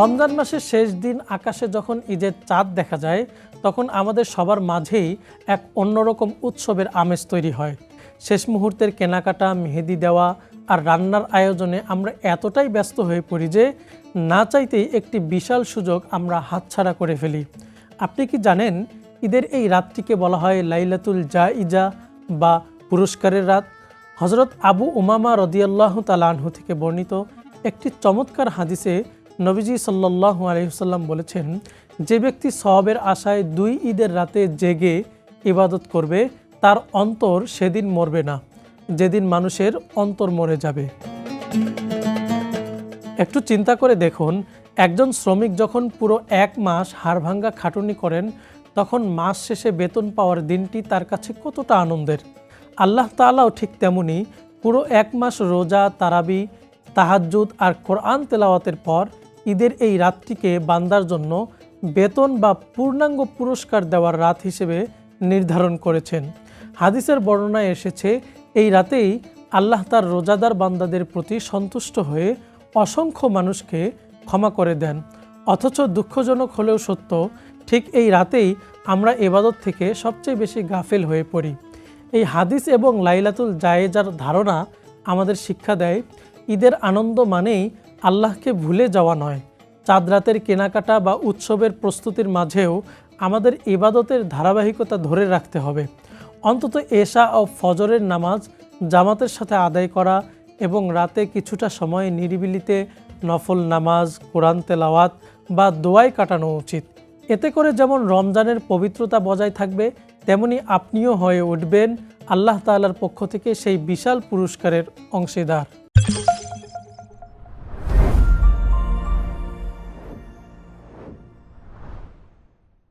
রমজান মাসের শেষ দিন আকাশে যখন ঈদের চাঁদ দেখা যায়, তখন আমাদের সবার মাঝেই এক অন্যরকম উৎসবের আমেজ তৈরি হয়। শেষ মুহূর্তের কেনাকাটা, মেহেদি দেওয়া আর রান্নার আয়োজনে আমরা এতটাই ব্যস্ত হয়ে পড়ি যে না চাইতেই একটি বিশাল সুযোগ আমরা হাতছাড়া করে ফেলি। আপনি কি জানেন, ঈদের এই রাতটিকে বলা হয় লাইলাতুল জাইজা বা পুরস্কারের রাত? হযরত আবু উমামা রাদিয়াল্লাহু তাআলা আনহু থেকে বর্ণিত একটি চমৎকার হাদিসে নবীজি সাল্লাল্লাহু আলাইহি ওয়াসাল্লাম বলেছেন, যে ব্যক্তি সওয়াবের আশায় 2 ঈদের রাতে জেগে ইবাদত করবে, তার অন্তর সেদিন মরবে না, যেদিন মানুষের অন্তর মরে যাবে। একটু চিন্তা করে দেখুন, একজন শ্রমিক যখন পুরো 1 মাস হাড়ভাঙ্গা খাটুনি করেন, তখন মাস শেষে বেতন পাওয়ার দিনটি তার কাছে কতটা আনন্দের। আল্লাহ তাআলাও ঠিক তেমনি পুরো 1 মাস রোজা, তারাবি, তাহাজ্জুদ আর কোরআন তেলাওয়াতের পর ঈদের এই রাতটিকে বান্দার জন্য বেতন বা পূর্ণাঙ্গ পুরস্কার দেওয়ার রাত হিসেবে নির্ধারণ করেছেন। হাদিসের বর্ণনায় এসেছে, এই রাতেই আল্লাহ তার রোজাদার বান্দাদের প্রতি সন্তুষ্ট হয়ে অসংখ্য মানুষকে ক্ষমা করে দেন। অথচ দুঃখজনক হলেও সত্য, ঠিক এই রাতেই আমরা ইবাদত থেকে সবচেয়ে বেশি গাফেল হয়ে পড়ি। এই হাদিস এবং লাইলাতুল জায়েজার ধারণা আমাদের শিক্ষা দেয়, ঈদের আনন্দ মানেই আল্লাহকে ভুলে যাওয়া নয়। চাঁদ রাতের কেনাকাটা বা উৎসবের প্রস্তুতির মাঝেও আমাদের ইবাদতের ধারাবাহিকতা ধরে রাখতে হবে। অন্তত এশা ও ফজরের নামাজ জামাতের সাথে আদায় করা এবং রাতে কিছুটা সময় নিরিবিলিতে নফল নামাজ, কোরআন তেলাওয়াত বা দোয়ায় কাটানো উচিত। এতে করে যেমন রমজানের পবিত্রতা বজায় থাকবে, তেমনি আপনিও হয়ে উঠবেন আল্লাহ তাআলার পক্ষ থেকে সেই বিশাল পুরস্কারের অংশীদার।